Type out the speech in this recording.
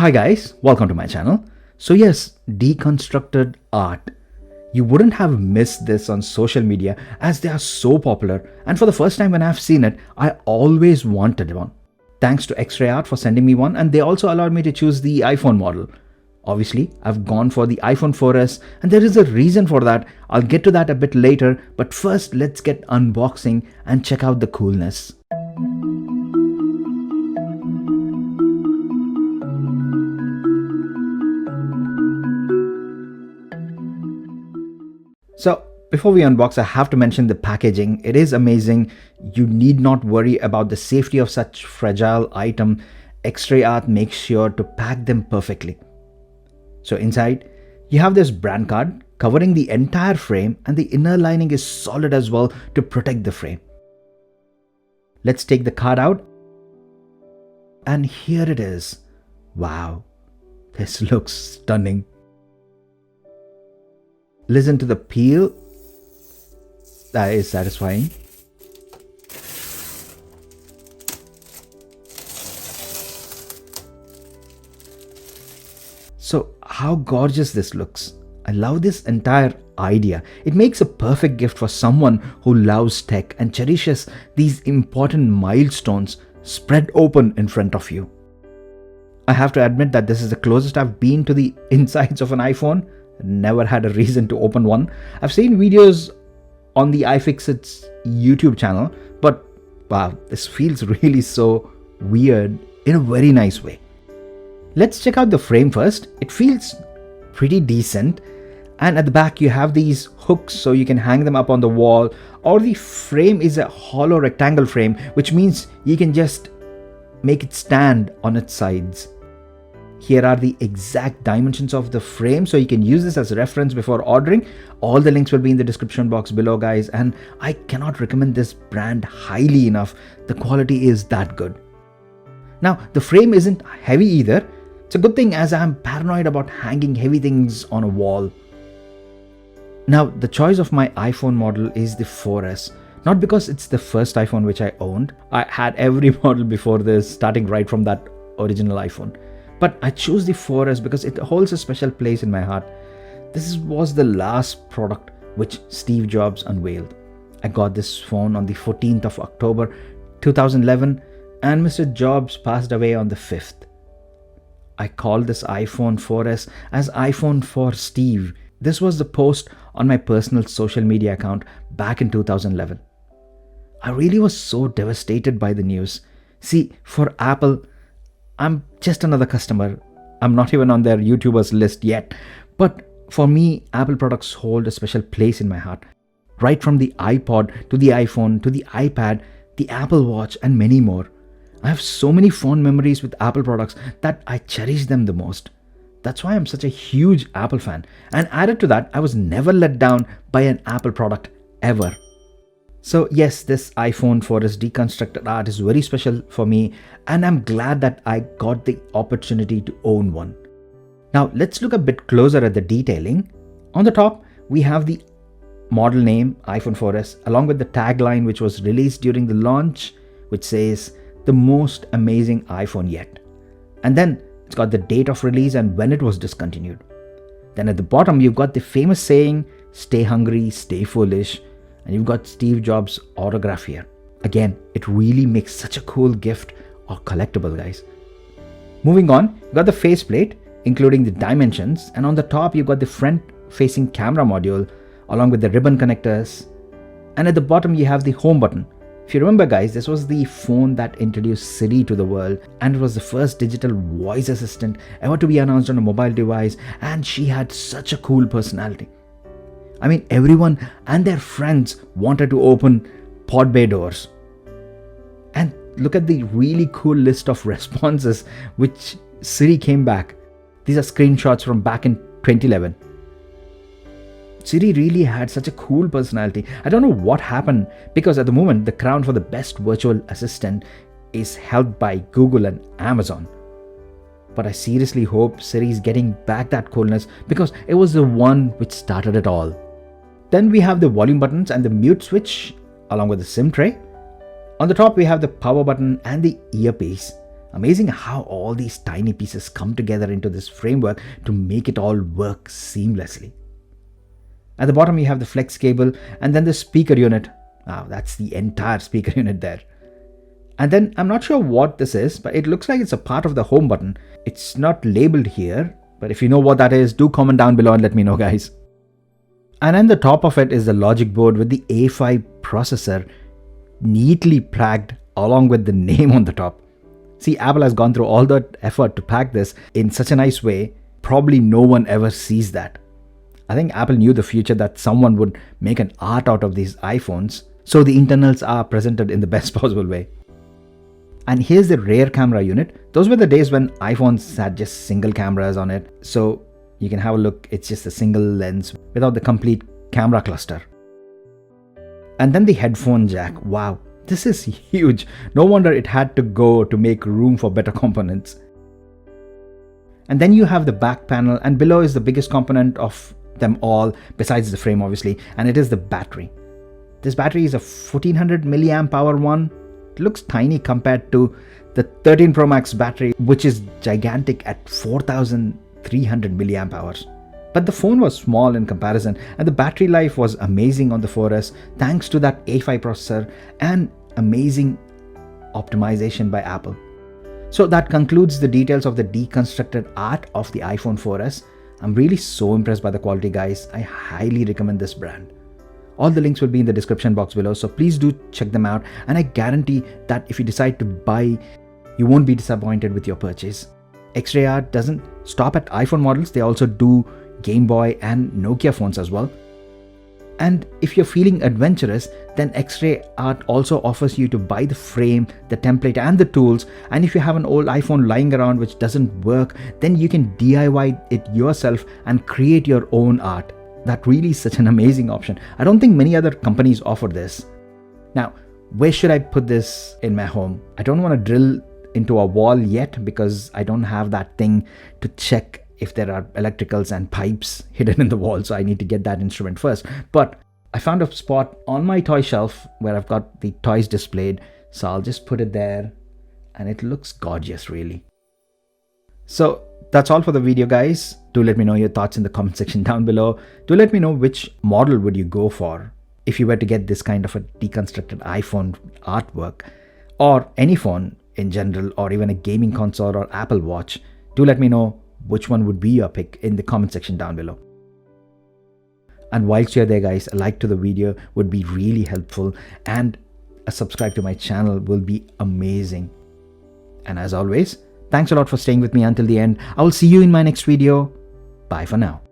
Hi guys, welcome to my channel. So yes, Deconstructed Art. You wouldn't have missed this on social media as they are so popular, and for the first time when I've seen it, I always wanted one. Thanks to XreArt for sending me one, and they also allowed me to choose the iPhone model. Obviously, I've gone for the iPhone 4S and there is a reason for that. I'll get to that a bit later, but first let's get unboxing and check out the coolness. So before we unbox, I have to mention the packaging. It is amazing. You need not worry about the safety of such fragile item. XreArt makes sure to pack them perfectly. So inside, you have this brand card covering the entire frame, and the inner lining is solid as well to protect the frame. Let's take the card out. And here it is. Wow, this looks stunning. Listen to the peel. That is satisfying. So how gorgeous this looks. I love this entire idea. It makes a perfect gift for someone who loves tech and cherishes these important milestones spread open in front of you. I have to admit that this is the closest I've been to the insides of an iPhone. Never had a reason to open one. I've seen videos on the iFixit's YouTube channel, but wow, this feels really so weird in a very nice way. Let's check out the frame first. It feels pretty decent, and at the back you have these hooks so you can hang them up on the wall, or the frame is a hollow rectangle frame, which means you can just make it stand on its sides. Here are the exact dimensions of the frame, so you can use this as a reference before ordering. All the links will be in the description box below, guys, and I cannot recommend this brand highly enough. The quality is that good. Now, the frame isn't heavy either. It's a good thing, as I'm paranoid about hanging heavy things on a wall. Now, the choice of my iPhone model is the 4S. Not because it's the first iPhone which I owned. I had every model before this, starting right from that original iPhone. But I chose the 4S because it holds a special place in my heart. This was the last product which Steve Jobs unveiled. I got this phone on the 14th of October 2011, and Mr. Jobs passed away on the 5th. I called this iPhone 4S as iPhone for Steve. This was the post on my personal social media account back in 2011. I really was so devastated by the news. See, for Apple, I'm just another customer. I'm not even on their YouTubers list yet. But for me, Apple products hold a special place in my heart. Right from the iPod to the iPhone to the iPad, the Apple Watch, and many more. I have so many fond memories with Apple products that I cherish them the most. That's why I'm such a huge Apple fan. And added to that, I was never let down by an Apple product ever. So yes, this iPhone 4S Deconstructed Art is very special for me, and I'm glad that I got the opportunity to own one. Now let's look a bit closer at the detailing. On the top, we have the model name iPhone 4S along with the tagline which was released during the launch, which says the most amazing iPhone yet. And then it's got the date of release and when it was discontinued. Then at the bottom, you've got the famous saying, "Stay hungry, stay foolish." And you've got Steve Jobs' autograph here. Again, it really makes such a cool gift or collectible, guys. Moving on, you've got the faceplate, including the dimensions. And on the top, you've got the front-facing camera module, along with the ribbon connectors. And at the bottom, you have the home button. If you remember, guys, this was the phone that introduced Siri to the world. And it was the first digital voice assistant ever to be announced on a mobile device. And she had such a cool personality. I mean, everyone and their friends wanted to open pod bay doors. And look at the really cool list of responses which Siri came back. These are screenshots from back in 2011. Siri really had such a cool personality. I don't know what happened, because at the moment the crown for the best virtual assistant is held by Google and Amazon. But I seriously hope Siri is getting back that coolness, because it was the one which started it all. Then we have the volume buttons and the mute switch along with the SIM tray. On the top we have the power button and the earpiece. Amazing how all these tiny pieces come together into this framework to make it all work seamlessly. At the bottom you have the flex cable and then the speaker unit. Wow, that's the entire speaker unit there. And then I'm not sure what this is, but it looks like it's a part of the home button. It's not labeled here, but if you know what that is, do comment down below and let me know, guys. And on the top of it is the logic board with the A5 processor neatly packed along with the name on the top. See, Apple has gone through all that effort to pack this in such a nice way. Probably no one ever sees that. I think Apple knew the future that someone would make an art out of these iPhones, so the internals are presented in the best possible way. And here's the rear camera unit. Those were the days when iPhones had just single cameras on it. So you can have a look, it's just a single lens without the complete camera cluster. And then the headphone jack. Wow, this is huge. No wonder it had to go to make room for better components. And then you have the back panel, and below is the biggest component of them all besides the frame obviously, and it is the battery. This battery is a 1400 milliamp hour one. It looks tiny compared to the 13 Pro Max battery, which is gigantic at 4300 milliamp hours. But the phone was small in comparison, and the battery life was amazing on the 4S thanks to that A5 processor and amazing optimization by Apple. So that concludes the details of the deconstructed art of the iPhone 4S. I'm really so impressed by the quality, guys. I highly recommend this brand. All the links will be in the description box below, so please do check them out, and I guarantee that if you decide to buy, you won't be disappointed with your purchase. XreArt doesn't stop at iPhone models, they also do Game Boy and Nokia phones as well. And if you're feeling adventurous, then XreArt also offers you to buy the frame, the template and the tools. And if you have an old iPhone lying around which doesn't work, then you can DIY it yourself and create your own art. That really is such an amazing option. I don't think many other companies offer this. Now, where should I put this in my home? I don't want to drill into a wall yet because I don't have that thing to check if there are electricals and pipes hidden in the wall, so I need to get that instrument first. But I found a spot on my toy shelf where I've got the toys displayed, so I'll just put it there, and it looks gorgeous really. So that's all for the video, guys. Do let me know your thoughts in the comment section down below. Do let me know which model would you go for if you were to get this kind of a deconstructed iPhone artwork, or any phone in general, or even a gaming console or Apple Watch. Do let me know which one would be your pick in the comment section down below. And whilst you're there, guys, a like to the video would be really helpful, and a subscribe to my channel will be amazing. And as always, thanks a lot for staying with me until the end. I will see you in my next video. Bye for now.